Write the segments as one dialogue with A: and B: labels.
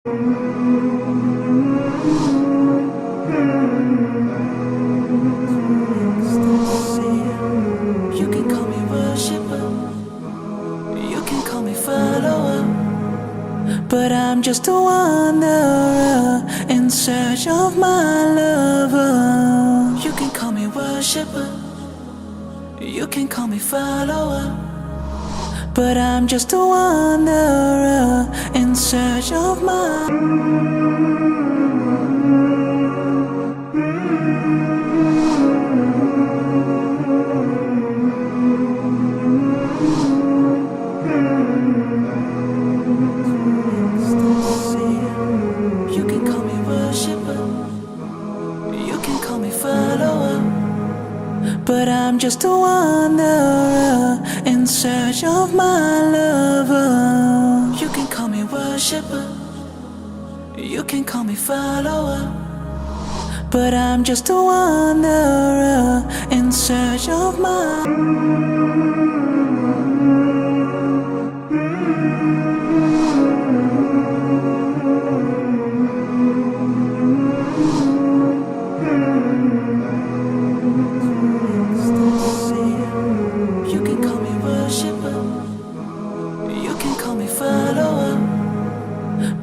A: You can call me worshipper, you can call me follower, but I'm just a wanderer in search of my lover. You can call me worshipper, you can call me follower, but I'm just a wanderer in search of my You can call me worshipper, you can call me follower, but I'm just a wanderer in search of my lover. You can call me worshipper, you can call me follower, but I'm just a wanderer in search of my You can call me worshipper, you can call me follower,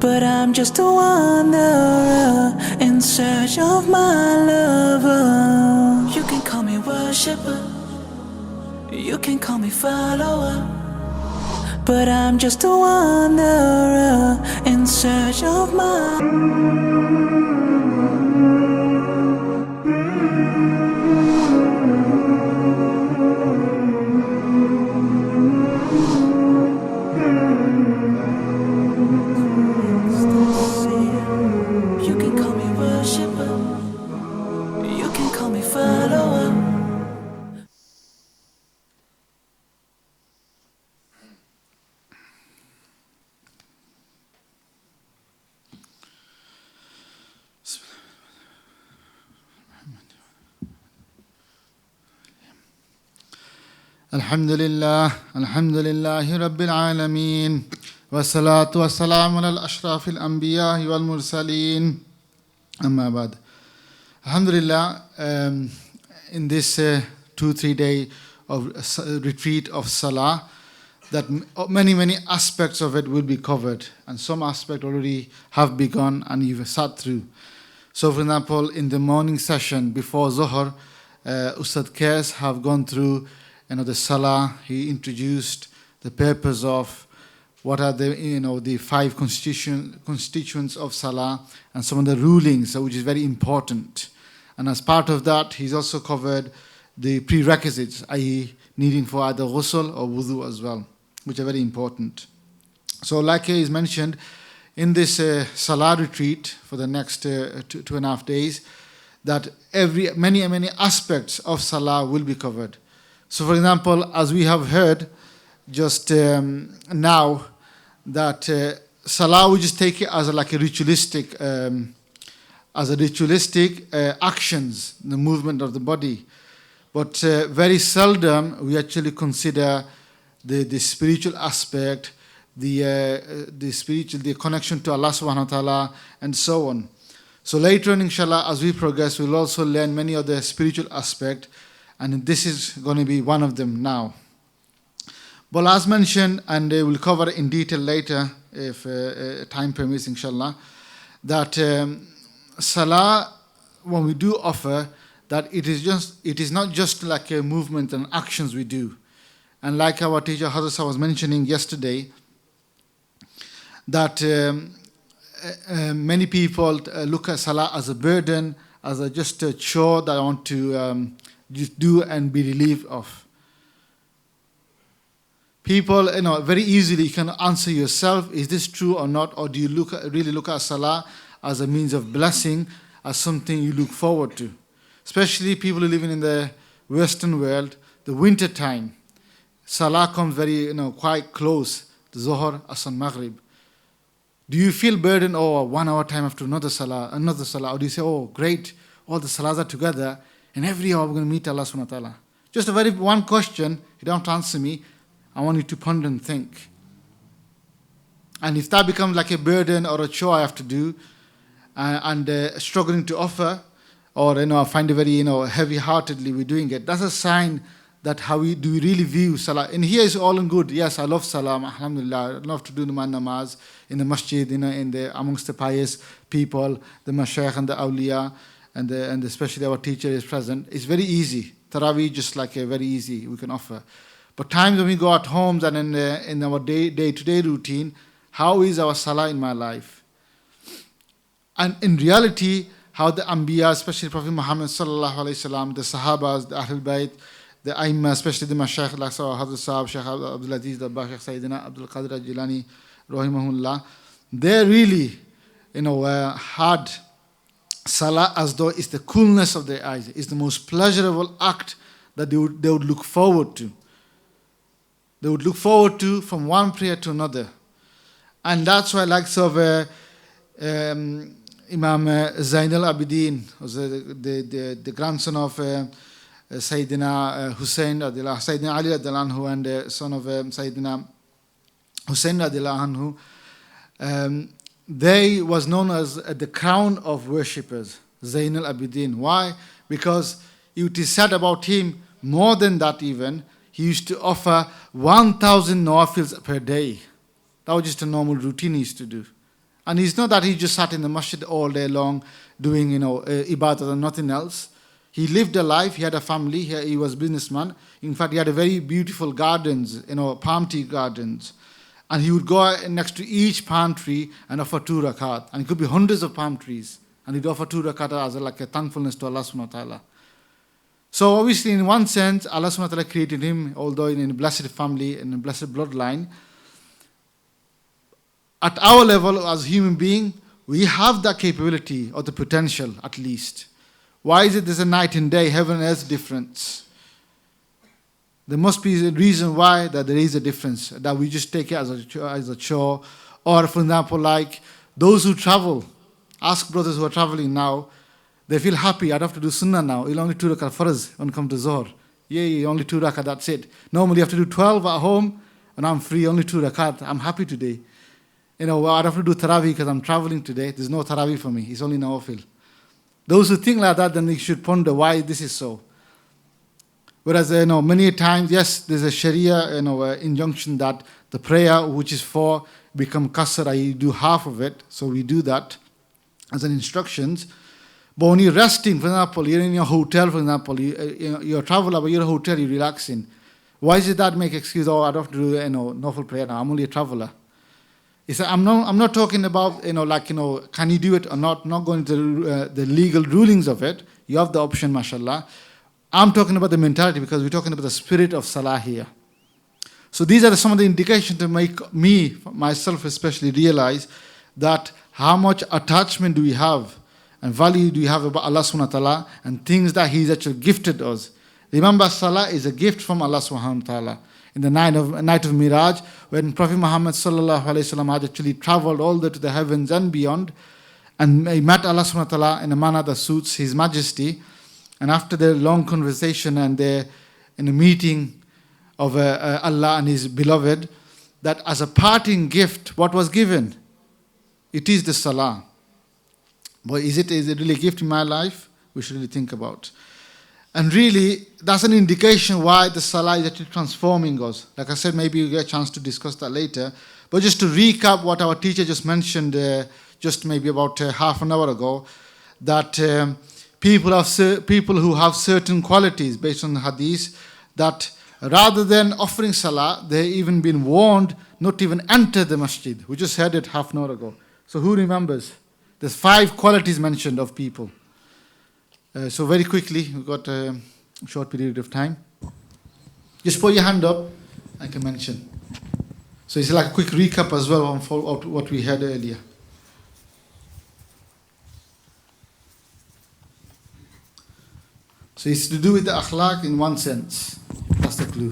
A: but I'm just a wanderer in search of my lover. You can call me worshipper, you can call me follower, but I'm just a wanderer in search of my You can call me worshipper, you can call me follower.
B: Alhamdulillah Rabbil Alameen, wassalatu wassalamu ala al-ashrafil anbiya wal mursaleen, amma ba'd. Alhamdulillah, in this 2-3 day of retreat of Salah, that many aspects of it will be covered, and some aspects already have begun and you've sat through. So for example, in the morning session before Zohar, Ustaad Sheikh have gone through the Salah. He introduced the purpose of what are the 5 constituents of Salah and some of the rulings, which is very important. And as part of that, he's also covered the prerequisites, i.e. needing for either ghusl or wudu as well, which are very important. So like he is mentioned, in this Salah retreat for the next 2.5 days, that many aspects of Salah will be covered. So for example, as we have heard just now, that Salah, we just take it as a ritualistic actions, the movement of the body. But very seldom we actually consider the spiritual aspect, the connection to Allah subhanahu wa ta'ala, and so on. So later on, inshallah, as we progress, we'll also learn many other spiritual aspects, and this is going to be one of them now. But as mentioned, and we'll cover in detail later if time permits, inshallah, that Salah, when we do offer, that it is not just like a movement and actions we do. And like our teacher Hazrat was mentioning yesterday, that many people look at Salah as a burden, as just a chore that I want to just do and be relieved of. People, very easily can answer yourself, is this true or not? Or do you really look at Salah as a means of blessing, as something you look forward to? Especially people who living in the Western world, the winter time. Salah comes very, quite close, the Zohar, Asr, Maghrib. Do you feel burdened, 1 hour time after another Salah, or do you say, great, all the Salahs are together, and every hour we're going to meet Allah subhanahu wa ta'ala? Just one question, you don't have to answer me, I want you to ponder and think. And if that becomes like a burden or a chore I have to do, and struggling to offer, or I find it very heavy-heartedly we're doing it, that's a sign that how we really view Salah. And here is all in good. Yes, I love Salah, alhamdulillah. I love to do the namaz in the masjid, amongst the pious people, the mashaykh and the awliya, and especially our teacher is present. It's very easy. Taraweeh just like a very easy we can offer. But times when we go at homes and in our day-to-day routine, how is our Salah in my life? And in reality, how the Anbiya, especially Prophet Muhammad sallallahu alaihi wasallam, the Sahabas, the Ahlul Bayt, the Aimma, especially the Mashaykh like Hazrat Sahab, Sheikh Abdul Aziz, the Sheikh Sayyidina Abdul Qadir al-Jilani, rahimahullah, they really, had Salah as though it's the coolness of their eyes. It's the most pleasurable act that they would look forward to. They would look forward to from one prayer to another. And that's why likes of Imam Zain al-Abidin, the grandson of Sayyidina Hussein, Sayyidina Ali anhu, and the son of Sayyidina Hussein anhu, they was known as the crown of worshippers, Zain al-Abidin. Why? Because it is said about him, more than that even, he used to offer 1,000 nawafils per day. That was just a normal routine he used to do. And it's not that he just sat in the masjid all day long doing, ibadah and nothing else. He lived a life, he had a family, he was a businessman. In fact, he had a very beautiful gardens, palm tree gardens. And he would go next to each palm tree and offer 2 rakat. And it could be hundreds of palm trees. And he'd offer 2 rakat as like a thankfulness to Allah subhanahu wa ta'ala. So obviously, in one sense, Allah subhanahu wa ta'ala created him, although in a blessed family, in a blessed bloodline. At our level as human being, we have that capability or the potential at least. Why is it there's a night and day, heaven and earth difference? There must be a reason why that there is a difference, that we just take it as a chore. Or for example, like those who travel, ask brothers who are traveling now, they feel happy, I don't have to do sunnah now, you'll only 2 rakat farz when it comes to Zohar. Yeah, only 2 rakat, that's it. Normally you have to do 12 at home, and I'm free, only 2 rakat, I'm happy today. I don't have to do Taraweeh because I'm traveling today. There's no Taraweeh for me. It's only Nawafil. Those who think like that, then they should ponder why this is so. Whereas, many times, yes, there's a Sharia, injunction that the prayer, which is 4, become qasr, you do half of it. So we do that as an instructions. But when you're resting, for example, you're in your hotel, for example, you're a traveler, but you're in a hotel, you're relaxing. Why does that make excuse? I don't have to do, Nawafil prayer now. I'm only a traveler. I'm not talking about, can you do it or not? Not going to the legal rulings of it. You have the option, mashallah. I'm talking about the mentality because we're talking about the spirit of Salah here. So these are some of the indications to make me, myself especially, realize that how much attachment do we have and value do we have about Allah subhanahu wa ta'ala and things that He's actually gifted us. Remember, Salah is a gift from Allah subhanahu wa ta'ala. In the night of Miraj, when Prophet Muhammad sallallahu alaihi wasallam had actually traveled all the way to the heavens and beyond, and he met Allah subhanahu wa ta'ala in a manner that suits His Majesty. And after the long conversation and in a meeting of Allah and His beloved, that as a parting gift, what was given? It is the Salah. But is it really a gift in my life? We should really think about. And really, that's an indication why the Salah is actually transforming us. Like I said, maybe we'll get a chance to discuss that later. But just to recap what our teacher just mentioned, just maybe about half an hour ago, that people who have certain qualities based on the hadith, that rather than offering Salah, they've even been warned not to even enter the masjid. We just heard it half an hour ago. So who remembers? There's 5 qualities mentioned of people. So very quickly, we've got a short period of time. Just put your hand up, I can mention. So it's like a quick recap as well on what we had earlier. So it's to do with the akhlaq in one sense. That's the clue.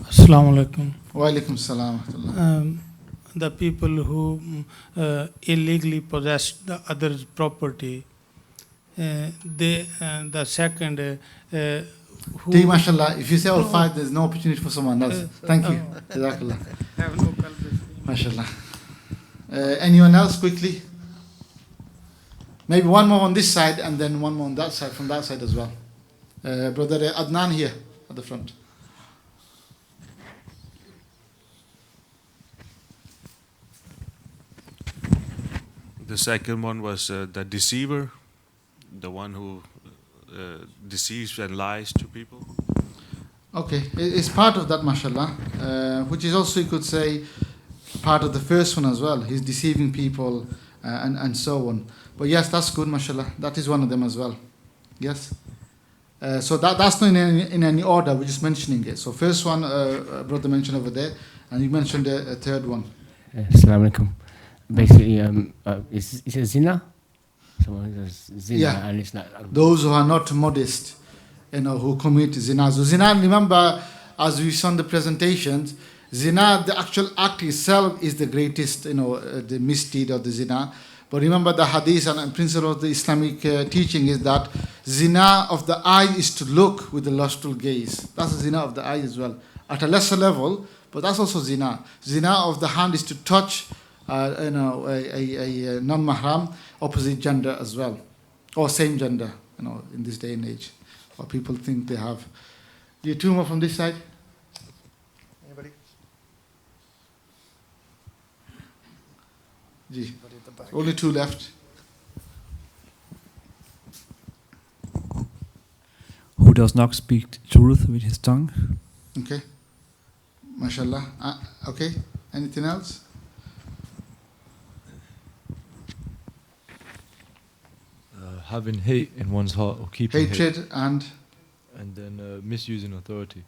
C: Assalamu alaikum.
B: Wa alaikum salam.
C: The people who illegally possess the other's property, the second, who...
B: mashallah, if you say all 5, there's no opportunity for someone else. Thank you. Jazakallah.
C: Have no qualification.
B: Mashallah. Anyone else quickly? Maybe one more on this side and then one more on that side, from that side as well. Brother Adnan here at the front.
D: The second one was the deceiver, the one who deceives and lies to people.
B: Okay, it's part of that, mashallah, which is also, you could say, part of the first one as well. He's deceiving people and so on. But yes, that's good, mashallah. That is one of them as well. Yes. So that's not in any order. We're just mentioning it. So first one, brother mentioned over there, and you mentioned a third one.
E: Assalamu alaikum. Basically, it's a zina. Someone does zina,
B: Yeah.
E: and it's not.
B: Those who are not modest, who commit zina. So zina, remember, as we saw in the presentations, zina, the actual act itself is the greatest, the misdeed of the zina. But remember, the hadith and principle of the Islamic teaching is that zina of the eye is to look with the lustful gaze. That's the zina of the eye as well, at a lesser level, but that's also zina. Zina of the hand is to touch, a non-mahram, opposite gender as well, or same gender, in this day and age, or people think they have. Do you two more from this side? Anybody? Gee. Only two left.
F: Who does not speak truth with his tongue?
B: Okay. MashaAllah. Okay. Anything else?
G: Having hate in one's heart or keeping
B: Hatred and
G: then misusing authority.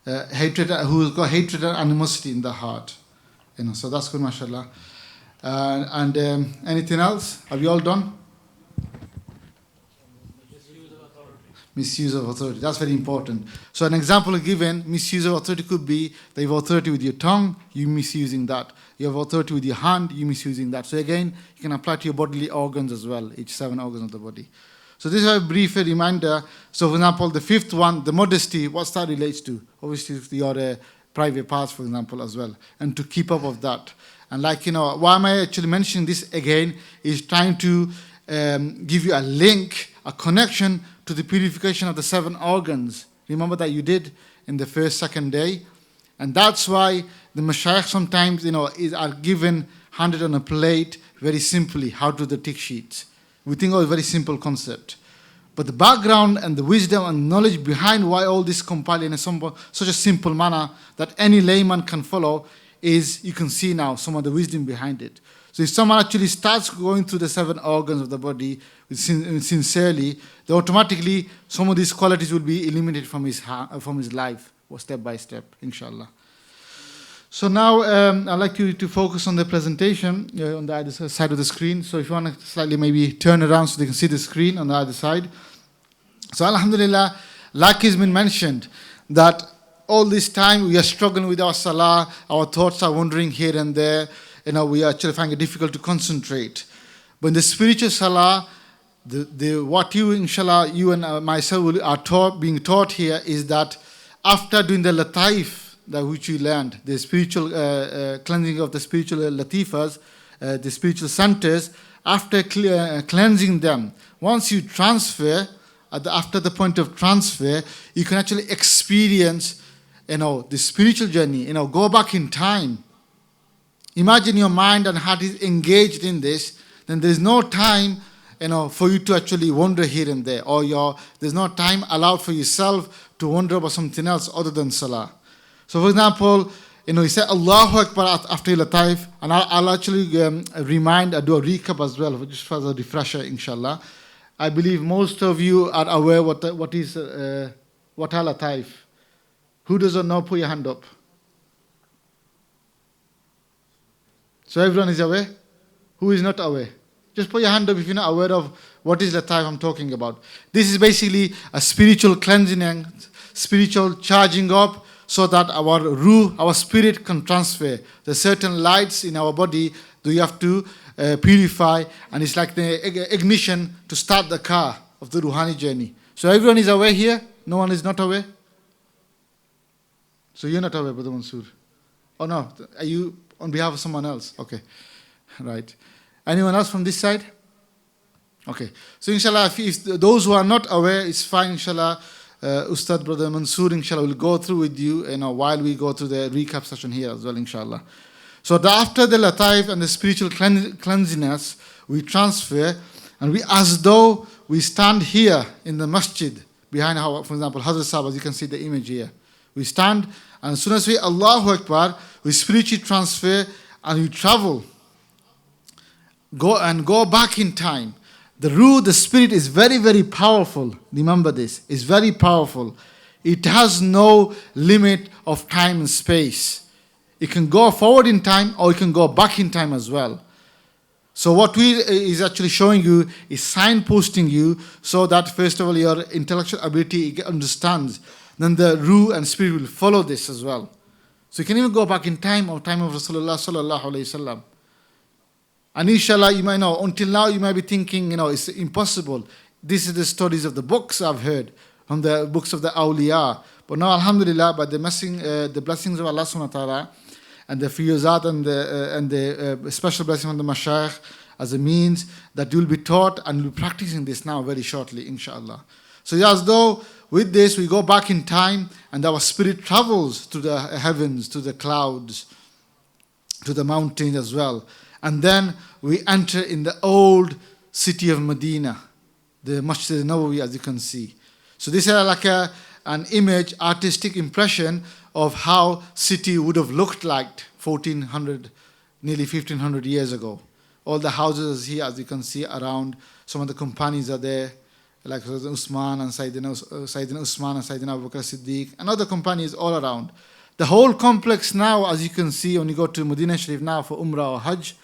B: hatred, who's got hatred and animosity in the heart. So that's good, mashallah. And anything else? Have you all done? Misuse of authority. That's very important. So an example given, misuse of authority could be that you have authority with your tongue, you misusing that. You have authority with your hand, you misusing that. So again, you can apply to your bodily organs as well, each 7 organs of the body. So this is a brief reminder. So for example, the fifth one, the modesty, what's that relates to? Obviously, if your private parts, for example, as well. And to keep up of that. And why am I actually mentioning this again is trying to give you a link, a connection to the purification of the 7 organs. Remember that you did in the first, second day. And that's why the mashayikh sometimes, are given, handed on a plate very simply, how to do the tick sheets. We think, it's a very simple concept. But the background and the wisdom and knowledge behind why all this compiled in such a simple manner that any layman can follow is, you can see now some of the wisdom behind it. So if someone actually starts going through the 7 organs of the body sincerely, then automatically some of these qualities will be eliminated from his life, or step by step, inshallah. So now I'd like you to focus on the presentation on the other side of the screen. So if you want to slightly maybe turn around so they can see the screen on the other side. So alhamdulillah, like has been mentioned, that all this time we are struggling with our salah, our thoughts are wandering here and there, we are actually finding it difficult to concentrate. But in the spiritual salah, what you, inshallah, you and myself are being taught here is that after doing the lataif, which we learned, the spiritual cleansing of the spiritual latifas, the spiritual centers, after cleansing them, once you transfer, after the point of transfer, you can actually experience, the spiritual journey, go back in time. Imagine your mind and heart is engaged in this, then there's no time, for you to actually wander here and there, or there's no time allowed for yourself to wonder about something else other than salah. So for example, you say Allahu Akbar after your lataif, and I'll actually do a recap as well, just for a refresher, inshallah. I believe most of you are aware what are lataif. Who doesn't know, put your hand up. So everyone is aware? Who is not aware? Just put your hand up if you're not aware of what is lataif I'm talking about. This is basically a spiritual cleansing and spiritual charging up, so that our ruh, our spirit can transfer. There's certain lights in our body that you have to purify, and it's like the ignition to start the car of the Ruhani journey. So everyone is aware here? No one is not aware? So you're not aware, Brother Mansoor? Oh no, are you on behalf of someone else? Okay. Right. Anyone else from this side? Okay. So inshallah, if those who are not aware, it's fine, inshallah. Ustaad Brother Mansoor, inshallah, will go through with you, while we go through the recap session here as well, inshallah. So after the lataif and the spiritual cleanliness, we transfer, and we, as though we stand here in the masjid, behind our, for example, Hazrat Sahib, as you can see the image here. We stand, and as soon as we Allahu Akbar, we spiritually transfer, and we travel. Go back in time. The ruh, the spirit is very, very powerful. Remember this. It's very powerful. It has no limit of time and space. It can go forward in time or it can go back in time as well. So what we is actually showing you is signposting you so that first of all your intellectual ability understands. Then the ruh and spirit will follow this as well. So you can even go back in time or time of Rasulullah sallallahu alayhi wasallam. And inshallah, you might know, until now you might be thinking, it's impossible. This is the stories of the books I've heard, from the books of the awliya. But now, alhamdulillah, by the blessings of Allah subhanahu wa ta'ala, and the fiyuzat and the special blessing from the mashayikh as a means that you will be taught and will be practicing this now very shortly, inshallah. So as though with this we go back in time and our spirit travels to the heavens, to the clouds, to the mountains as well. And then we enter in the old city of Medina, the Masjid al-Nawawi, as you can see. So this is like an image, artistic impression of how city would have looked like 1400, nearly 1500 years ago. All the houses here, as you can see around, some of the companies are there, like Usman and Sayyidina Usman and Sayyidina Abu Bakr Siddiq, and other companies all around. The whole complex now, as you can see, when you go to Medina Sharif now for Umrah or Hajj,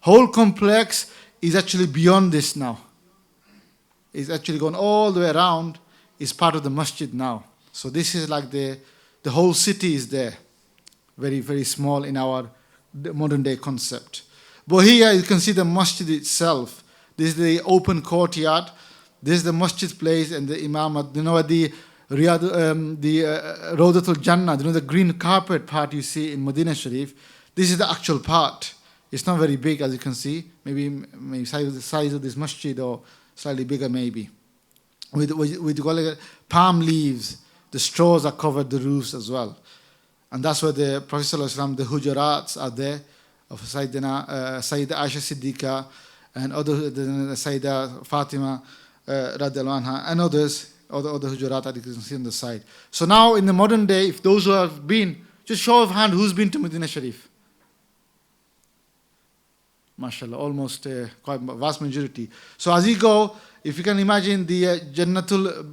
B: whole complex is actually beyond this now. It's actually gone all the way around. It's part of the masjid now. So this is like the whole city is there. Very, very small in our modern day concept. But here you can see the masjid itself. This is the open courtyard. This is the masjid place and the imamat. The Rawdatul Jannah, the green carpet part you see in Medina Sharif. This is the actual part. It's not very big, as you can see. Maybe the size of this masjid or slightly bigger maybe. With palm leaves, the straws are covered the roofs as well. And that's where the Prophet ﷺ, the hujurats are there, of Sayyidina Aisha Siddiqa, and other Sayyida Fatima radiallahu anha, and others, other hujurat that you can see on the side. So now in the modern day, if those who have been, just show of hand, who's been to Medina Sharif? MashaAllah, almost quite a vast majority. So as you go, if you can imagine the Jannatul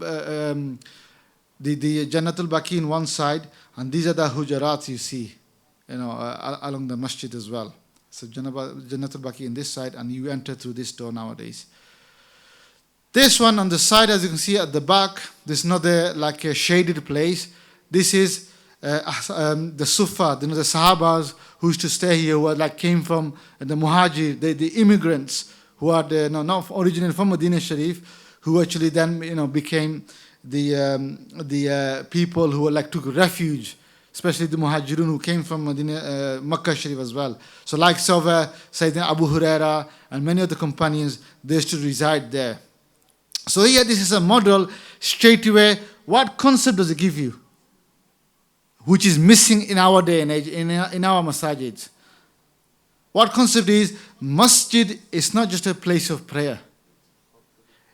B: Baqi in one side, and these are the hujurats you see, along the masjid as well. So Jannatul Baqi in this side, and you enter through this door nowadays. This one on the side, as you can see at the back, this is not like a shaded place. This is the Sufa, the Sahabas who used to stay here, who came from the Muhajir, the immigrants who are not originally from Medina Sharif, who actually then became the people who took refuge, especially the Muhajirun who came from Makkah Sharif as well. So like Sayyidina Abu Huraira and many other companions, they used to reside there. So here this is a model straight away. What concept does it give you? Which is missing in our day and age, in our masajids. What concept is, masjid is not just a place of prayer.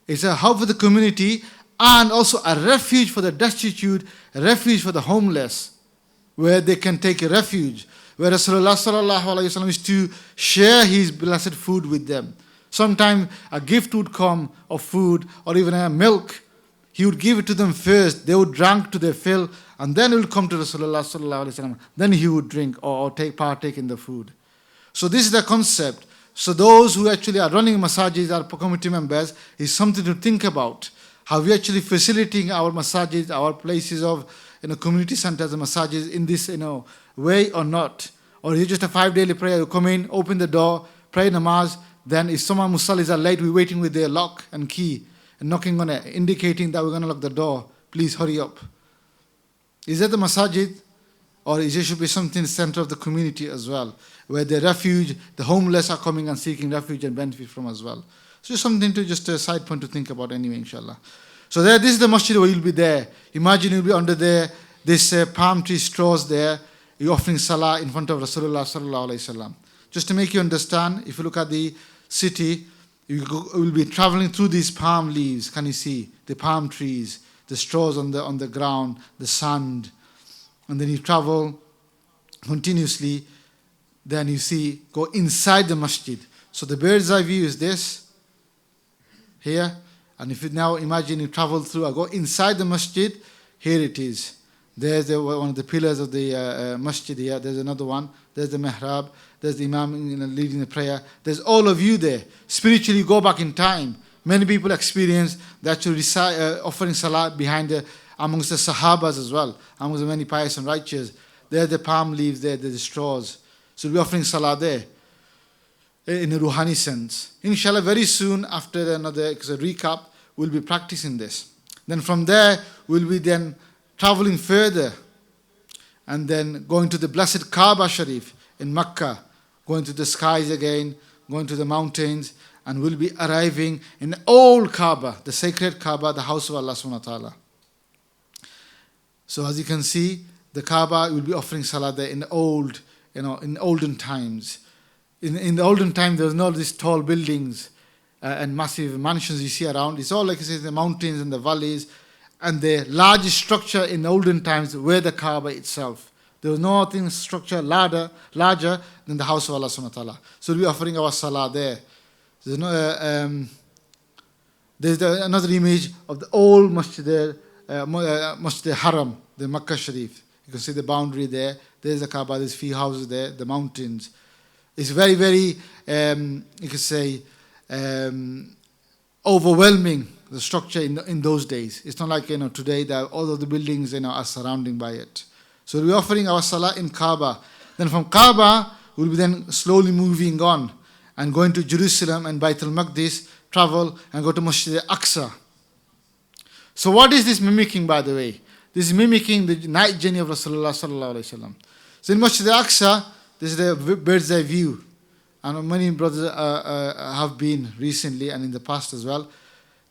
B: It's a hub for the community and also a refuge for the destitute, a refuge for the homeless, where they can take a refuge, where Rasulullah sallallahu alayhi wa sallam used to share his blessed food with them. Sometimes a gift would come of food or even a milk. He would give it to them first. They would drink to their fill, and then it would come to Rasulullah sallallahu alaihi wasallam. Then he would drink or partake in the food. So this is the concept. So those who actually are running masajids, our committee members, is something to think about. How we actually facilitating our masajids, our places of community centers and masajids in this way or not. Or is it just a 5 daily prayer? You come in, open the door, pray namaz. Then if someone musallis are late, we're waiting with their lock and key and knocking on it, indicating that we're going to lock the door. Please hurry up. Is that the masajid? Or it should be something in the center of the community as well, where the refuge, the homeless are coming and seeking refuge and benefit from as well. So just something to just a side point to think about anyway, inshallah. So there, this is the masjid where you'll be there. Imagine you'll be under there, this palm tree straws there. You're offering salah in front of Rasulullah sallallahu alaihi wasallam. Just to make you understand, if you look at the city, you will be traveling through these palm leaves. Can you see the palm trees, the straws on the ground, the sand, and then you travel continuously. Then you see, go inside the masjid. So the bird's eye view is this here. And if you now imagine you travel through or go inside the masjid, here it is. There's one of the pillars of the masjid here. There's another one. There's the mihrab. There's the imam leading the prayer. There's all of you there. Spiritually, you go back in time. Many people experience the actual offering salah amongst the sahabas as well, amongst the many pious and righteous. There's the palm leaves there, there's the straws. So we'll be offering salah there in a ruhani sense. Inshallah, very soon after another recap, we'll be practicing this. Then from there, we'll be then traveling further and then going to the blessed Kaaba Sharif in Makkah, going to the skies again, going to the mountains, and we'll be arriving in the old Kaaba, the sacred Kaaba, the house of Allah subhanahu wa ta'ala. So as you can see, the Kaaba will be offering salah there in the old, in olden times. In the olden time, there was not these tall buildings and massive mansions you see around. It's all like I say, the mountains and the valleys. And the largest structure in the olden times were the Kaaba itself. There was nothing structure larger than the house of Allah subhanahu wa ta'ala. So we'll be offering our salah there. There's another image of the old masjid there, Masjid Haram, the Makkah Sharif. You can see the boundary there. There's the Kaaba, there's few houses there, the mountains. It's very, very, you could say, overwhelming, the structure in those days. It's not like today that all of the buildings are surrounding by it. So we're offering our salah in Kaaba. Then from Kaaba, we'll be then slowly moving on and going to Jerusalem and Baitul Maqdis, travel and go to Masjid al-Aqsa. So what is this mimicking, by the way? This is mimicking the night journey of Rasulullah sallallahu alaihi wasallam. So in Masjid al-Aqsa, this is the bird's eye view. And many brothers have been recently and in the past as well.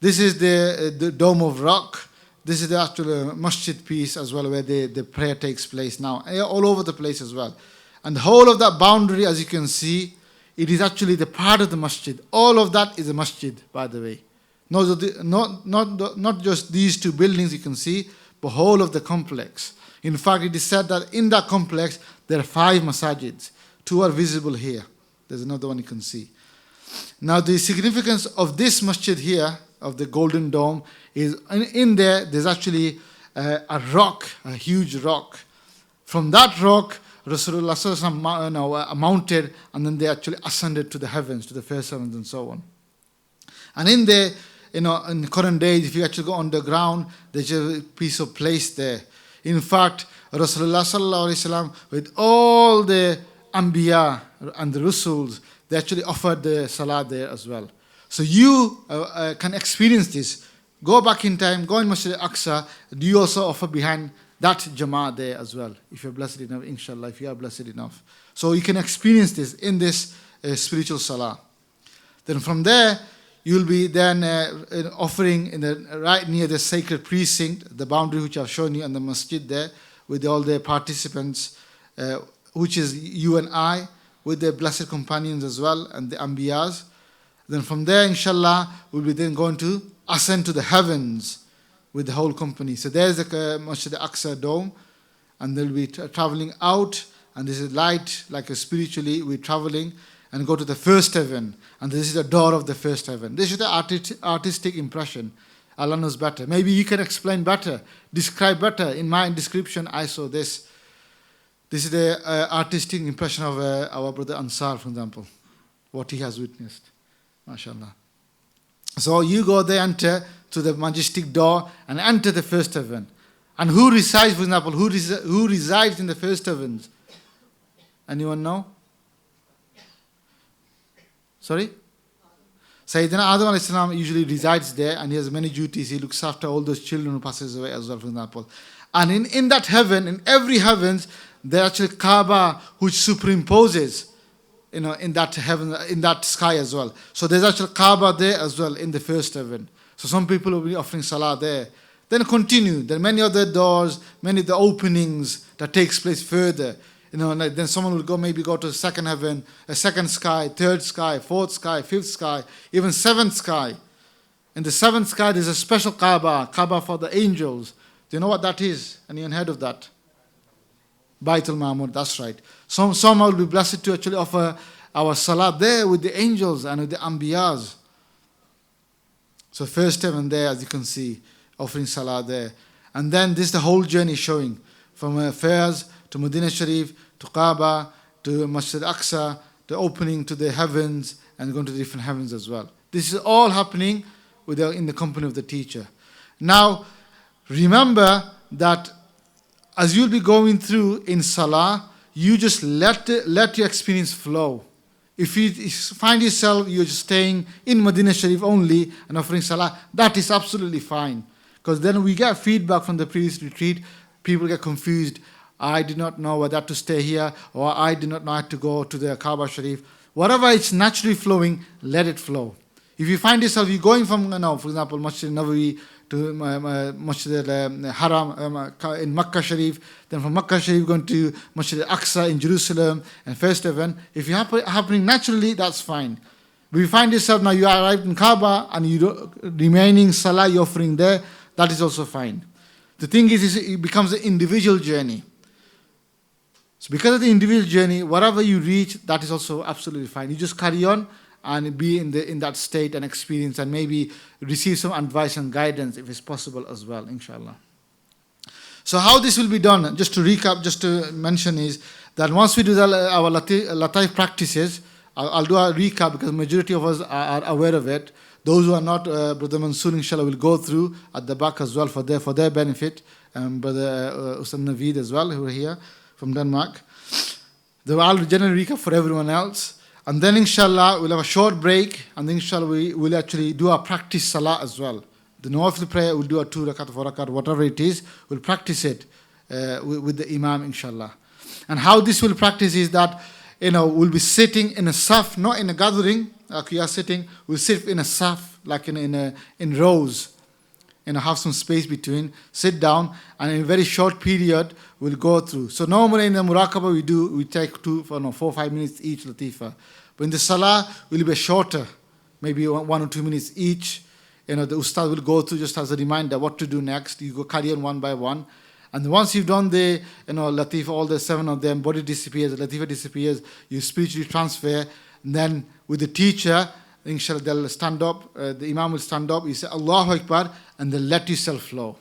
B: This is the dome of rock. This is the actual masjid piece as well, where the prayer takes place now. All over the place as well. And the whole of that boundary, as you can see, it is actually the part of the masjid. All of that is a masjid, by the way. Not just these two buildings you can see, but whole of the complex. In fact, it is said that in that complex, there are 5 masajids. 2 are visible here. There's another one you can see. Now, the significance of this masjid here, of the golden dome, is in there's actually a rock, a huge rock. From that rock, Rasulullah sallallahu alaihi wasallam mounted, and then they actually ascended to the heavens, to the first heavens and so on. And in there, in current days, if you actually go underground, there's a piece of place there. In fact, Rasulullah sallallahu alaihi wasallam, with all the Anbiya and the Rusuls, they actually offered the salah there as well. So you can experience this. Go back in time, go in Masjid al-Aqsa. Do you also offer behind that Jama'ah there as well? If you're blessed enough, inshallah, if you are blessed enough. So you can experience this in this spiritual salah. Then from there, you'll be then offering right near the sacred precinct, the boundary which I've shown you, and the masjid there, with all the participants, which is you and I, with the blessed companions as well, and the Anbiyas. Then from there, inshallah, we'll be then going to ascend to the heavens with the whole company. So there's the Masjid al-Aqsa dome, and they'll be traveling out, and this is light, like spiritually, we're traveling, and go to the first heaven. And this is the door of the first heaven. This is the artistic impression. Allah knows better. Maybe you can explain better, describe better. In my description, I saw this. This is the artistic impression of our brother Ansar, for example, what he has witnessed. MashaAllah. So you go there, enter to the majestic door, and enter the first heaven. And who resides, for example, who resides in the first heavens? Anyone know? Sorry? Sayyidina Adam alayhi salam usually resides there, and he has many duties. He looks after all those children who passes away as well, for example. And in that heaven, in every heavens, there actually Kaaba which superimposes in that heaven, in that sky as well. So there's actually Kaaba there as well in the first heaven. So some people will be offering salah there. Then continue. There are many other doors, many of the openings that takes place further. Like then someone will maybe go to the second heaven, a second sky, third sky, fourth sky, fifth sky, even seventh sky. In the seventh sky, there's a special Kaaba for the angels. Do you know what that is? Anyone heard of that? Baitul Ma'mur, that's right. Some will be blessed to actually offer our salah there with the angels and with the Anbiyas. So first heaven there, as you can see, offering salah there. And then this is the whole journey showing. From Fairs to Medina Sharif, to Kaaba, to Masjid Aqsa, the opening to the heavens, and going to the different heavens as well. This is all happening in the company of the teacher. Now, remember that as you'll be going through in salah, you just let your experience flow. If you find yourself, you're just staying in Medina Sharif only and offering salah, that is absolutely fine. Because then we get feedback from the previous retreat, people get confused. I did not know whether to stay here, or I did not know how to go to the Kaaba Sharif. Whatever is naturally flowing, let it flow. If you find yourself, you're going from, for example, Masjid Nabawi to Masjid Haram in Makkah Sharif, then from Makkah Sharif going to Masjid Aqsa in Jerusalem and first heaven. If you're happening naturally, that's fine. But if you find yourself now you arrived in Kaaba and you remaining salah you're offering there, that is also fine. The thing is it becomes an individual journey. So because of the individual journey, whatever you reach, that is also absolutely fine. You just carry on and be in that state and experience, and maybe receive some advice and guidance if it's possible as well, inshallah. So how this will be done, just to recap, just to mention, is that once we do our Lataif practices, I'll do a recap because the majority of us are aware of it. Those who are not, Brother Mansoor, inshallah, will go through at the back as well for their benefit. Brother Ustaad Naveed as well, who are here from Denmark. I'll generally recap for everyone else. And then inshallah, we'll have a short break, and then inshallah, we will actually do our practice salah as well. The Nawafil prayer, we'll do a 2 rakat, 4 rakat, whatever it is, we'll practice it with the Imam, inshallah. And how this will practice is that, we'll be sitting in a saf, not in a gathering, like we are sitting, we'll sit in a saf, like in rows, have some space between, sit down, and in a very short period, we'll go through. So normally in the Muraqabah, we take 4 or 5 minutes each latifa. But in the Salah, will be shorter, maybe 1 or 2 minutes each. The Ustad will go through just as a reminder what to do next. You go carry on one by one. And once you've done the latifa, all the 7 of them, body disappears, the latifa disappears, you spiritually transfer. And then with the teacher, inshallah, they'll stand up, the Imam will stand up, you say Allahu Akbar, and then let yourself flow,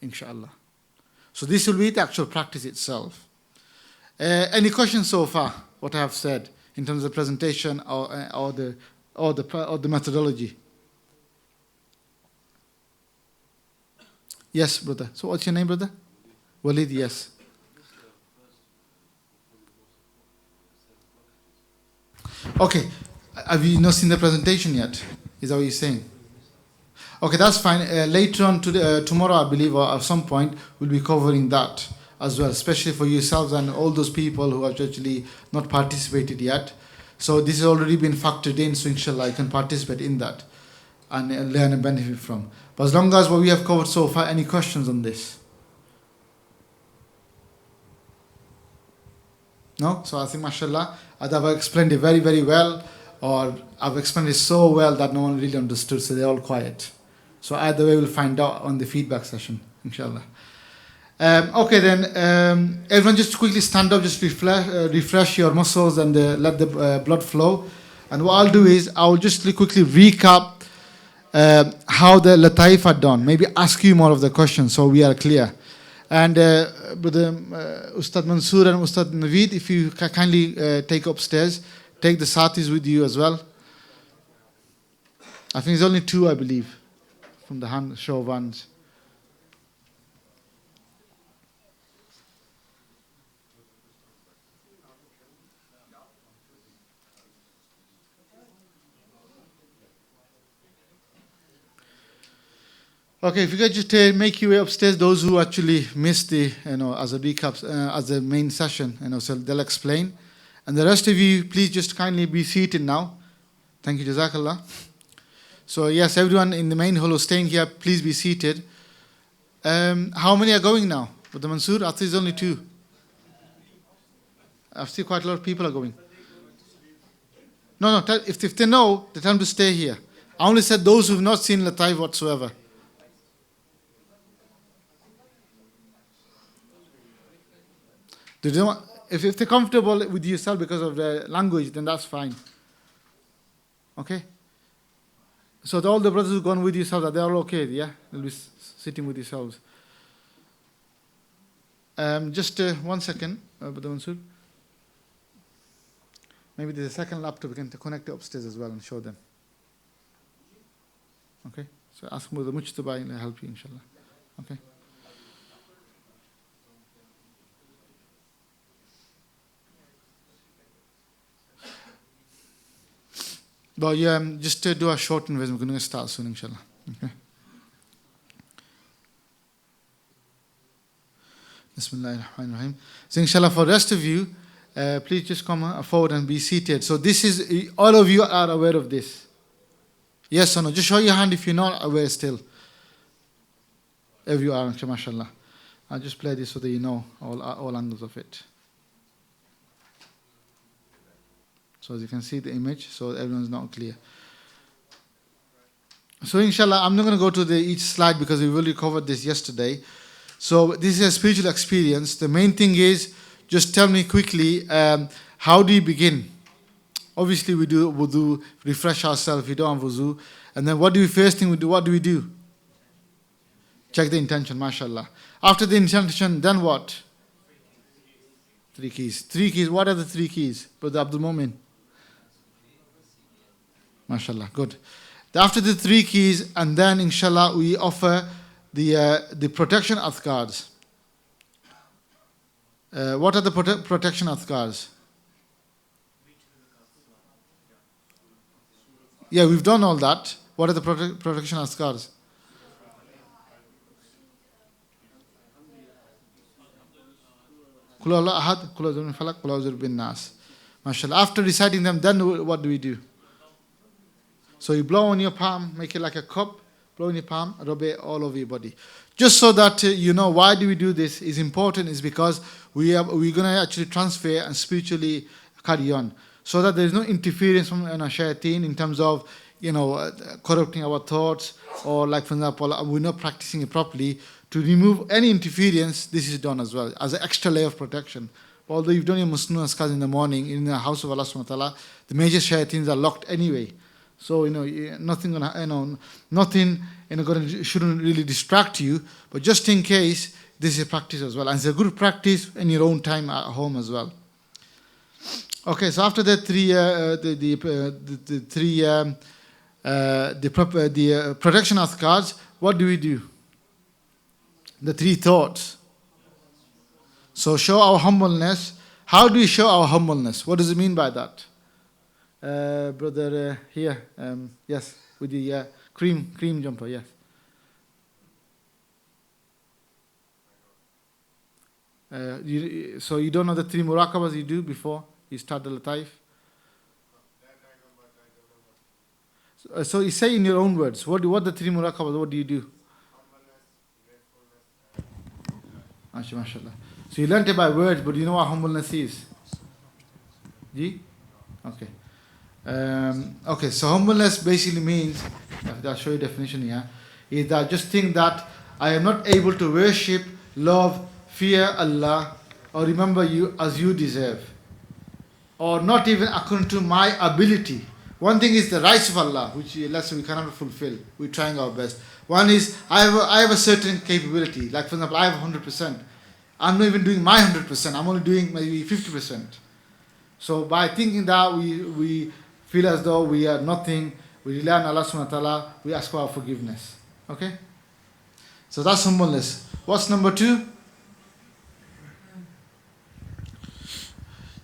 B: inshallah. So this will be the actual practice itself. Any questions so far, what I have said, in terms of presentation or the methodology? Yes, brother. So what's your name, brother? Walid, yes. Okay. Have you not seen the presentation yet? Is that what you're saying? Okay, that's fine. Later on, tomorrow, I believe, or at some point, we'll be covering that as well, especially for yourselves and all those people who have actually not participated yet. So this has already been factored in, so inshallah, you can participate in that and learn and benefit from. But as long as what we have covered so far, any questions on this? No? So I think, mashallah, I've explained it very, very well, or I've explained it so well that no one really understood, so they're all quiet. So either way, we'll find out on the feedback session, inshallah. Okay then, everyone just quickly stand up, just refresh your muscles and let the blood flow. And what I'll do is, I'll just quickly recap how the Lataif are done. Maybe ask you more of the questions so we are clear. And Brother Ustad Mansoor and Ustad Naveed, if you kindly take upstairs, take the satis with you as well. I think there's only 2, I believe, from the show of hands. Okay, if you could just make your way upstairs, those who actually missed the, as a recap, as the main session, so they'll explain. And the rest of you, please just kindly be seated now. Thank you, Jazakallah. So yes, everyone in the main hall who's staying here, please be seated. How many are going now? With the Mansoor, I think there's only 2. I see quite a lot of people are going. No, if they know, they tell them to stay here. I only said those who've not seen Lataif whatsoever. If they're comfortable with yourself because of the language, then that's fine. Okay? So all the brothers who've gone with yourselves, they're all okay, yeah? They'll be sitting with yourselves. Just 1 second, Brother Mansoor. Maybe there's a second laptop, we can connect it upstairs as well and show them. Okay? So ask Brother Mujtaba and he'll help you, inshallah. Okay? But yeah, just do a short investment. We're going to start soon, inshallah. Okay. Bismillahirrahmanirrahim. So inshallah, for the rest of you, please just come forward and be seated. So this is, all of you are aware of this. Yes or no? Just show your hand if you're not aware still. If you are, mashallah. I'll just play this so that you know all angles of it. So as you can see the image, so everyone's not clear. So inshallah, I'm not going to go to each slide because we already covered this yesterday. So this is a spiritual experience. The main thing is, just tell me quickly, how do you begin? Obviously we do wudu, refresh ourselves, we don't have wudu. And then first thing we do, what do we do? Check the intention, mashallah. After the intention, then what? 3 keys. 3 keys, what are the 3 keys? Brother Abdul Mumin. MashaAllah, good. After the 3 keys, and then inshallah we offer the protection adhkars. What are the protection adhkars? Yeah, we've done all that. What are the protection adhkars? Qul Huwallahu ahad, Qul a'udhu bi falaq, Qul a'udhu bin nas. MashaAllah. After reciting them, then what do we do? So you blow on your palm, make it like a cup, blow in your palm, rub it all over your body. Just so that you know why do we do this is important, is because we're going to actually transfer and spiritually carry on. So that there is no interference from shayateen in terms of, corrupting our thoughts, or like for example, we're not practicing it properly. To remove any interference, this is done as well, as an extra layer of protection. Although you've done your musnun askars in the morning in the house of Allah subhanahu wa ta'ala, the major shayateens are locked anyway. So, nothing shouldn't really distract you, but just in case, this is a practice as well. And it's a good practice in your own time at home as well. Okay, so after the protection adhkars, what do we do? The 3 thoughts. So show our humbleness. How do we show our humbleness? What does it mean by that? Brother here, yes, with the cream jumper, yes. So you don't know the 3 muraqabas you do before you start the Lataif? So you say in your own words, what the 3 muraqabas, what do you do? MashaAllah. So you learnt it by words, but you know what humbleness is? Ji? Okay. Okay, so humbleness basically means, I'll show you the definition here, is that just think that I am not able to worship, love, fear Allah, or remember you as you deserve, or not even according to my ability. One thing is the rights of Allah, which let's say we cannot fulfill. We're trying our best. One is I have a certain capability. Like for example, I have 100%. I'm not even doing my 100%. I'm only doing maybe 50%. So by thinking that we feel as though we are nothing, we rely on Allah subhanahu wa ta'ala, we ask for our forgiveness. Okay? So that's humbleness. What's number 2?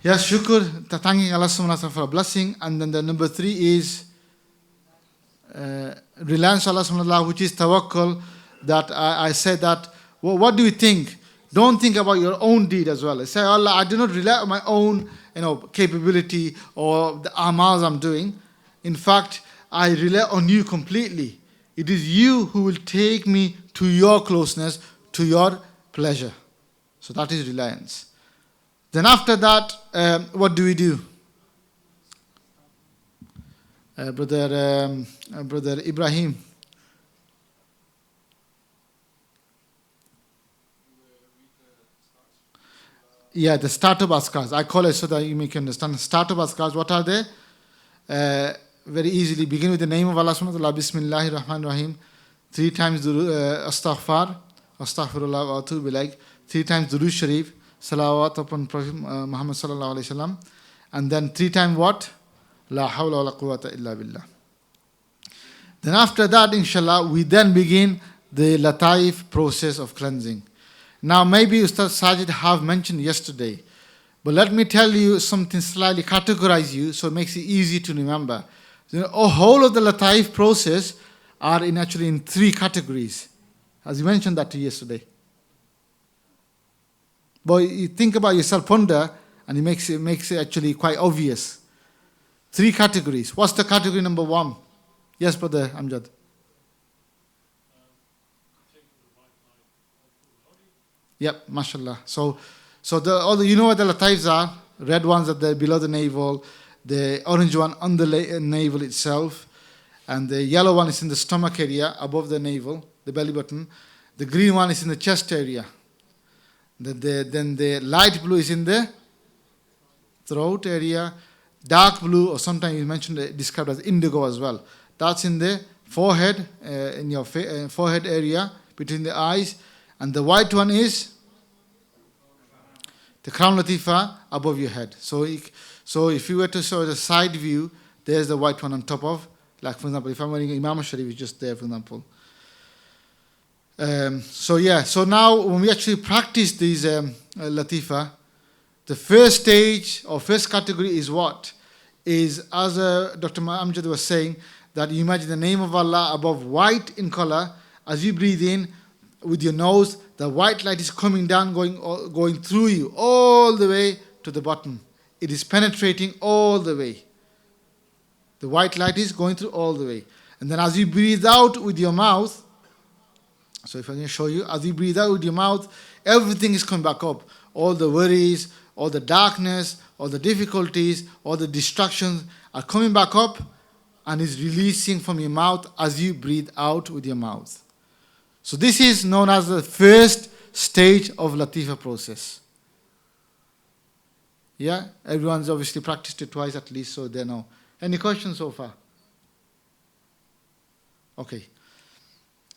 B: Yes, shukr, thanking Allah subhanahu wa ta'ala for a blessing. And then the number 3 is reliance on Allah subhanahu wa ta'ala, which is tawakkul, that I said that, well, what do you think? Don't think about your own deed as well. Say, Allah, I do not rely on my own capability or the amals I'm doing. In fact, I rely on you completely. It is you who will take me to your closeness, to your pleasure. So that is reliance. Then after that, what do we do? Brother Ibrahim. Yeah, the startup askars. I call it so that you make understand. Startup askars, what are they? Very easily begin with the name of Allah subhanahu wa ta'ala. Bismillahir Rahmanir Rahim. 3 times astaghfar, astaghfirullah wa atubu ilayk. 3 times durood sharif, salawat upon Prophet Muhammad sallallahu alaihi wasallam. And then 3 times what? La hawla wa la quwwata illa billah. Then after that, inshallah, we then begin the lataif process of cleansing. Now maybe Ustad Sajid have mentioned yesterday, but let me tell you something slightly, categorize you so it makes it easy to remember. The whole of the lataif process are actually in 3 categories, as you mentioned that to you yesterday. But you think about yourself, ponder, and it makes it actually quite obvious. 3 categories. What's the category number 1? Yes, Brother Amjad. Yep, mashallah. So you know what the lataifs are? Red ones are there below the navel, the orange one on the navel itself, and the yellow one is in the stomach area above the navel, the belly button. The green one is in the chest area. Then the light blue is in the throat area. Dark blue, or sometimes you mentioned described as indigo as well. That's in the forehead, in your forehead area between the eyes, and the white one is the crown latifa above your head. So if you were to show the side view, there's the white one on top of, like for example, if I'm wearing Imam Sharif, it's just there, for example. So now when we actually practice these latifa, the first stage or first category is what? Is, as Dr. Amjad was saying, that you imagine the name of Allah above white in color. As you breathe in with your nose, the white light is coming down, going through you all the way to the bottom. It is penetrating all the way. The white light is going through all the way. And then as you breathe out with your mouth, so if I can show you, as you breathe out with your mouth, everything is coming back up. All the worries, all the darkness, all the difficulties, all the distractions are coming back up and is releasing from your mouth as you breathe out with your mouth. So this is known as the first stage of latifa process. Yeah, everyone's obviously practiced it twice at least, so they know. Any questions so far? Okay.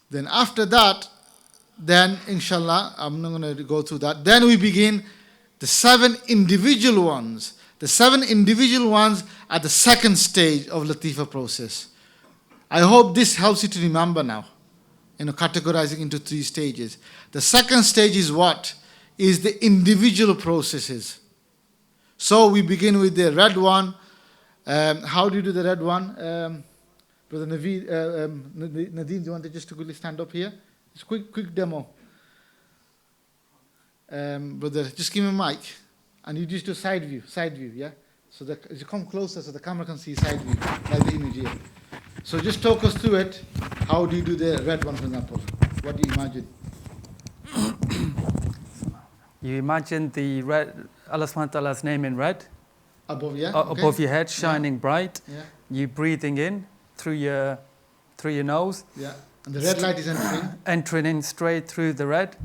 B: Then after that, then inshallah, I'm not going to go through that. Then we begin the 7 individual ones. The 7 individual ones are the second stage of latifa process. I hope this helps you to remember now. Categorizing into 3 stages. The second stage is what? Is the individual processes. So we begin with the red one. How do you do the red one? Brother Nadeem, do you want to just quickly stand up here? It's a quick demo. Brother, just give me a mic. And you just do side view, yeah? So that as you come closer so the camera can see side view, like the image here. So just talk us through it. How do you do the red one, for example? What do you imagine?
H: You imagine the red, Allah subhanahu wa ta'ala's name in red.
B: Above, yeah?
H: Above your head, shining bright.
B: Yeah.
H: You breathing in through your nose.
B: Yeah. And the red light is entering.
H: Entering in straight through the red.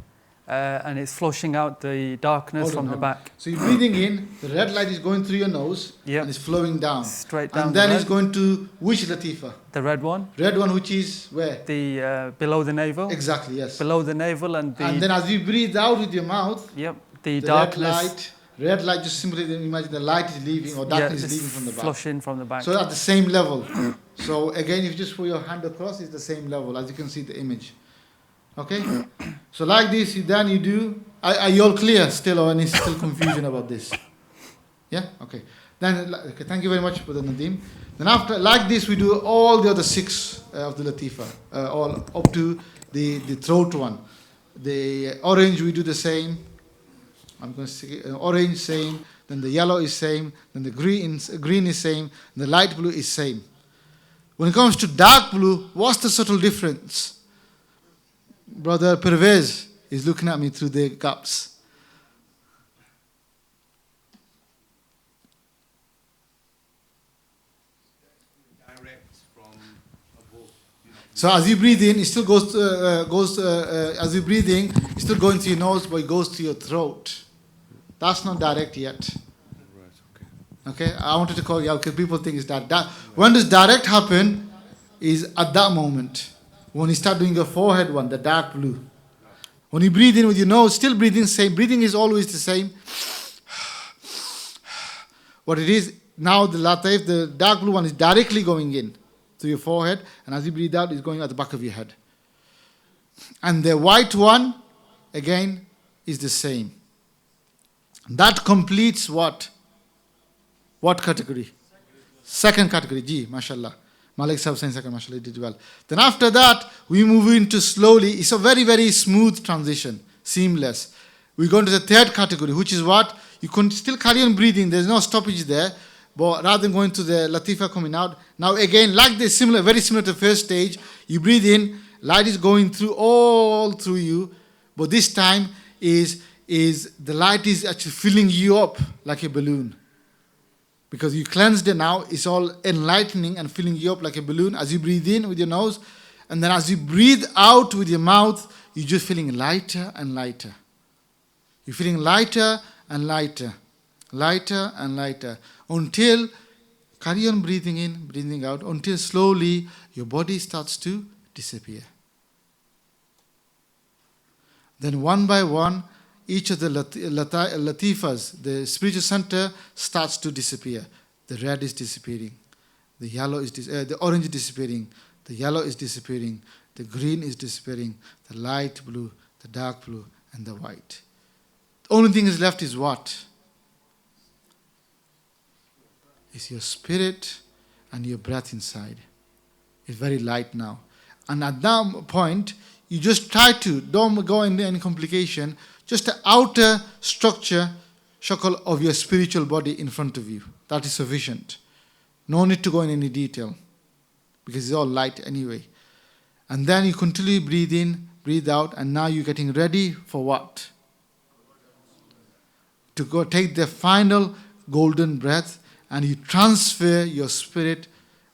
H: And it's flushing out the darkness from the back.
B: So you're breathing in, the red light is going through your nose,
H: yep.
B: And it's flowing down.
H: Straight down.
B: And then it's going to which latifa?
H: The red one.
B: Red one, which is where?
H: The below the navel.
B: Exactly, yes.
H: Below the navel and the...
B: And then as you breathe out with your mouth,
H: yep, the darkness.
B: Red light, just simply imagine the light is leaving or darkness is leaving from the back.
H: Flushing from the back.
B: So at the same level. So again, if you just put your hand across, it's the same level, as you can see the image. Okay? So like this, then you do... Are you all clear still, or any still confusion about this? Yeah? Okay. Then, okay, thank you very much, Brother Nadeem. Then after, like this, we do all the other 6 of the latifa, all up to the throat one. The orange, we do the same. I'm going to say orange, same. then the yellow is same, then the green is same, the light blue is same. When it comes to dark blue, what's the subtle difference? Brother Pervez is looking at me through the gaps. So as you breathe in, it still as you breathe in, it's still going through your nose, but it goes to your throat. That's not direct yet. Okay, I wanted to call you out because people think it's that. When does direct happen is at that moment. When you start doing your forehead one, the dark blue. When you breathe in with your nose, still breathing same. Breathing is always the same. What it is, now the lataif, the dark blue one is directly going in to your forehead, and as you breathe out, it's going at the back of your head. And the white one, again, is the same. That completes what? What category? Second category, Ji, mashallah. Malik Sahib saying second, mashallah, he did well. Then after that, we move into slowly. It's a very, very smooth transition, seamless. We go into the third category, which is what? You can still carry on breathing. There's no stoppage there. But rather than going to the latifa coming out, now again, like this, similar, very similar to the first stage, you breathe in, light is going through all through you, but this time is the light is actually filling you up like a balloon. Because you cleansed it now, it's all enlightening and filling you up like a balloon as you breathe in with your nose, and then as you breathe out with your mouth, you're just feeling lighter and lighter. You're feeling lighter and lighter, lighter and lighter, until carry on breathing in, breathing out, until slowly your body starts to disappear. Then one by one, each of the latifas, the spiritual center, starts to disappear. The red is disappearing, the yellow is the orange is disappearing, the yellow is disappearing, the green is disappearing, the light blue, the dark blue, and the white. The only thing is left is what? It's your spirit and your breath inside. It's very light now. And at that point, you just try to, don't go into any complication, just the outer structure, shakal of your spiritual body in front of you. That is sufficient. No need to go in any detail, because it's all light anyway. And then you continually breathe in, breathe out, and now you're getting ready for what? To go take the final golden breath, and you transfer your spirit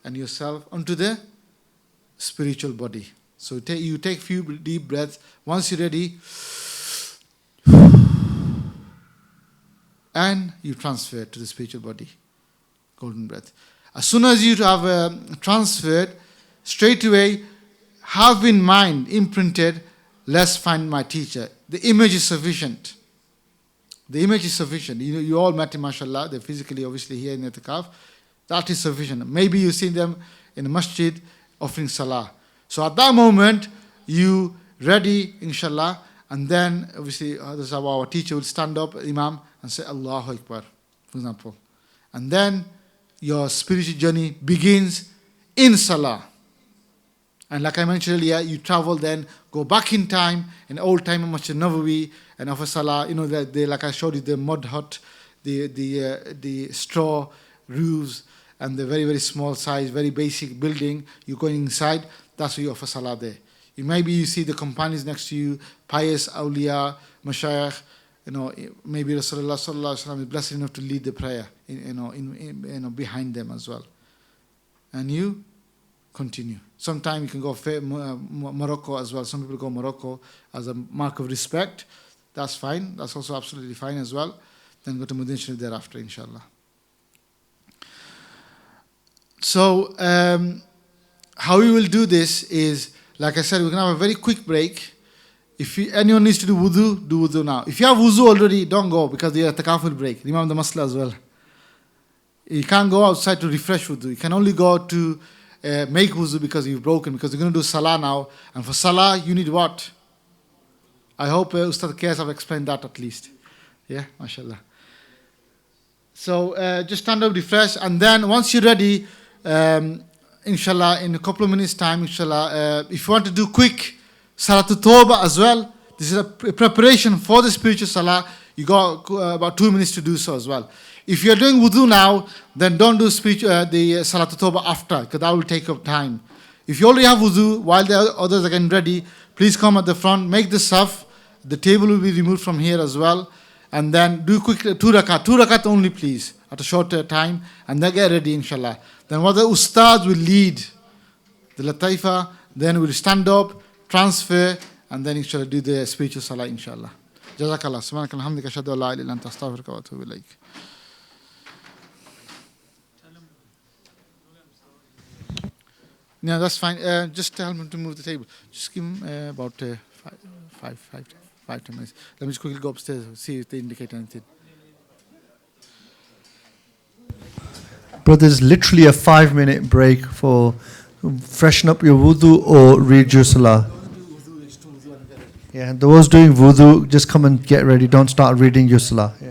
B: and yourself onto the spiritual body. So you take few deep breaths. Once you're ready, and you transfer to the spiritual body, golden breath. As soon as you have transferred, straight away have in mind, imprinted, let's find my teacher. The image is sufficient. The image is sufficient. You all met him, mashallah. They're physically, obviously, here in Itikaaf. That is sufficient. Maybe you've seen them in the masjid offering Salah. So at that moment, you ready, inshallah, and then, obviously, this is how our teacher will stand up, Imam, and say, Allahu Akbar, for example. And then your spiritual journey begins in Salah. And like I mentioned earlier, you travel then, go back in time, in old time, Masjid Nawawi, and after Salah, like I showed you, the mud hut, the straw roofs, and the very, very small size, very basic building. You're going inside, that's where you offer Salah there. Maybe you see the companions next to you, pious awliya, mashayikh, maybe Rasulullah sallallahu alaihi wasallam is blessed enough to lead the prayer, behind them as well. And you continue. Sometimes you can go Morocco as well. Some people go Morocco as a mark of respect. That's fine. That's also absolutely fine as well. Then go to Medina Sharif thereafter, inshallah. So, how we will do this is, like I said, we're going to have a very quick break. If anyone needs to do wudu now. If you have wudu already, don't go, because the itikaf will break. Remember the masla as well. You can't go outside to refresh wudu. You can only go to make wudu because you've broken, because you're going to do Salah now. And for Salah, you need what? I hope Ustaad Qais have explained that at least. Yeah, mashallah. So just stand up, refresh, and then once you're ready, inshallah, in a couple of minutes time, inshallah, if you want to do quick Salatul Tawbah as well, this is a preparation for the spiritual Salah. You got about 2 minutes to do so as well. If you're doing wudu now, then don't do the Salatul Tawbah after, because that will take up time. If you already have wudu, while the others are getting ready, please come at the front, make the saf. The table will be removed from here as well. And then do quick 2 rakat only, please, at a shorter time, and then get ready, inshallah. Then what the Ustaad will lead the Lataifa, then we'll stand up, transfer, and then inshallah do the spiritual salah, inshallah. Jazakallah. Subhanaka alhamdulillah, ashhadu an la ilaha illa anta astaghfiruka wa atubu ilaik. No, that's fine. Just tell him to move the table. Just give him about 5 10 minutes. Let me just quickly go upstairs and see if they indicate anything.
I: Brother, there's literally a 5-minute break for freshen up your wudu or read your salah. Yeah, those doing wudu, just come and get ready. Don't start reading your salah. Yeah.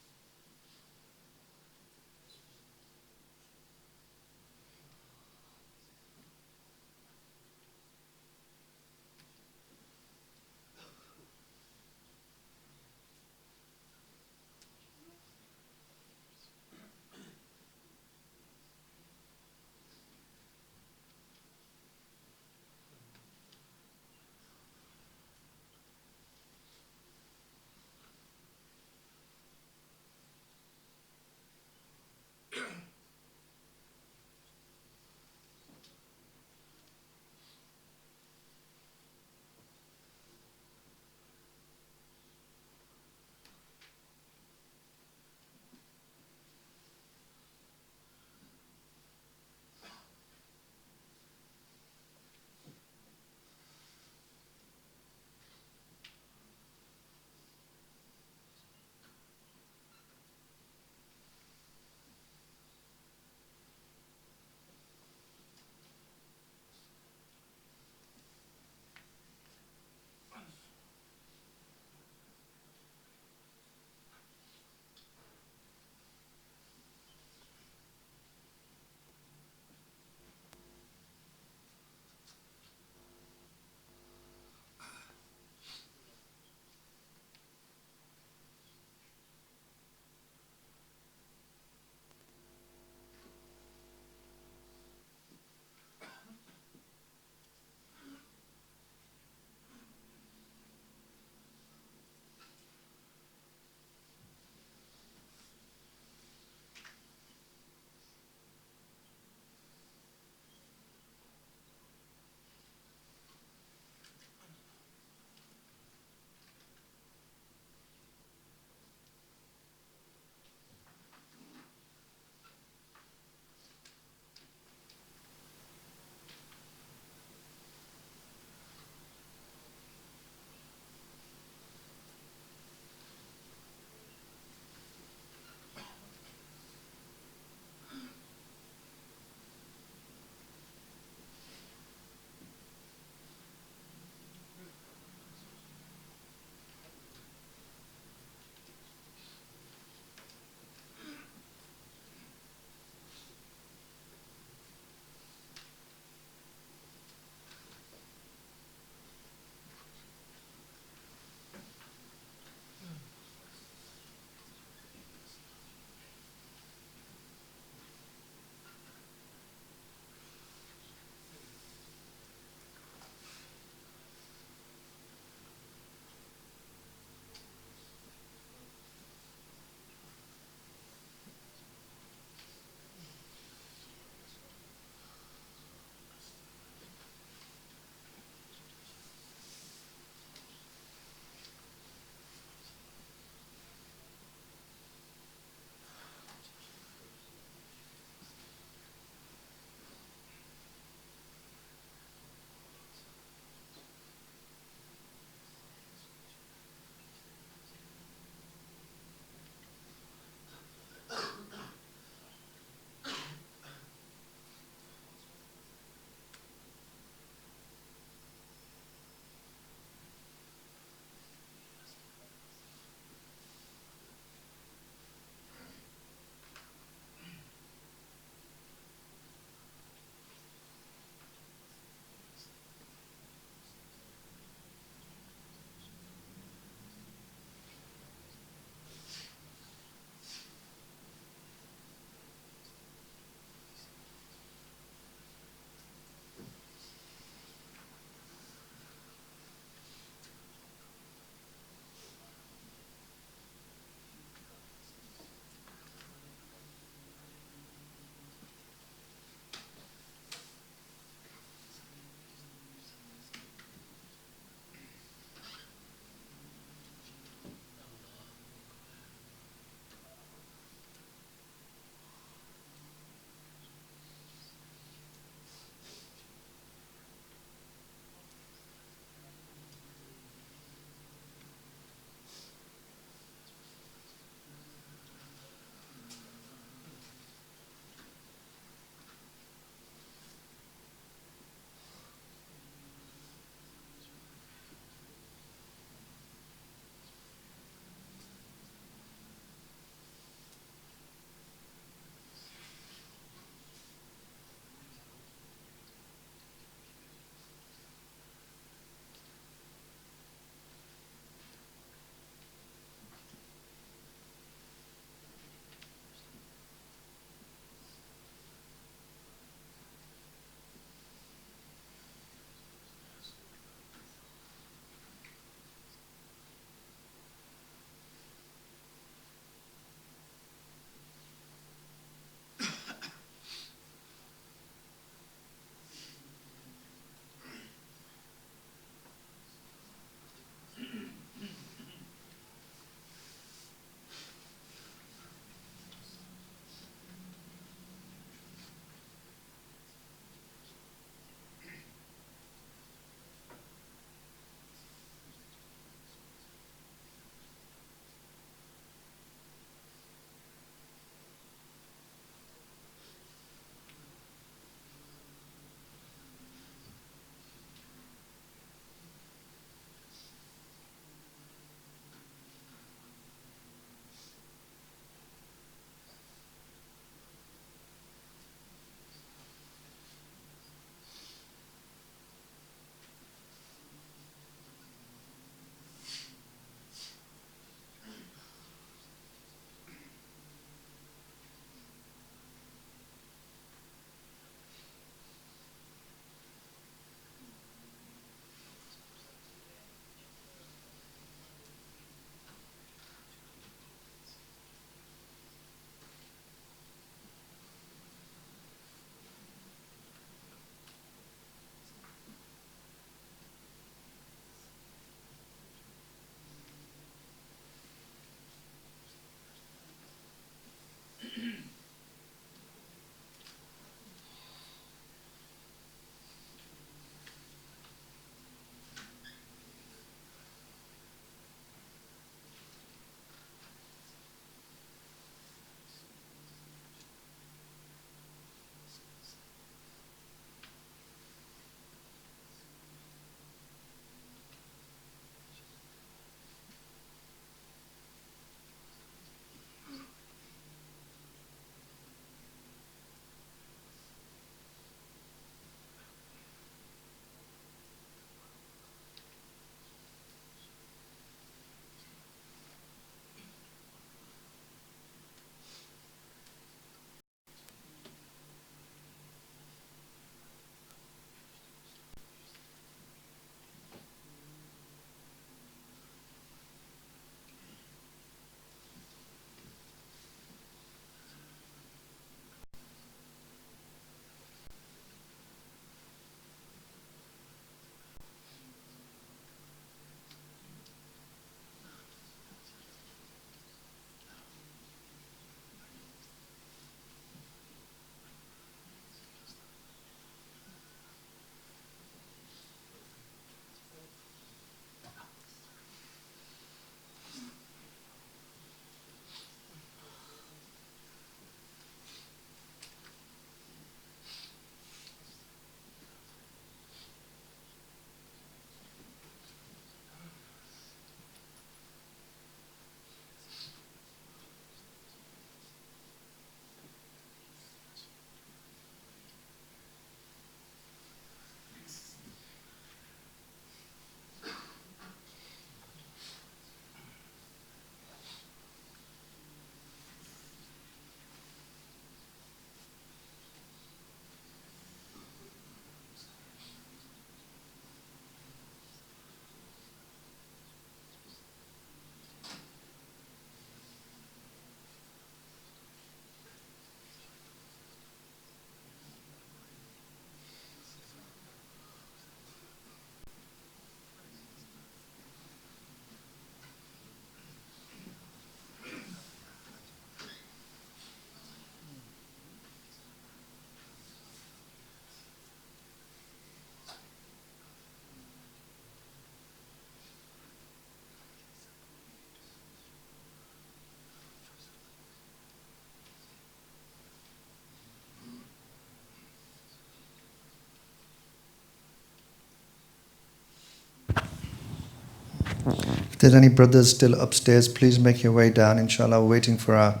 I: If there's any brothers still upstairs, please make your way down. Inshallah, we're waiting for our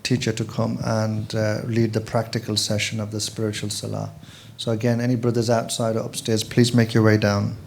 I: teacher to come and lead the practical session of the spiritual salah. So again, any brothers outside or upstairs, please make your way down.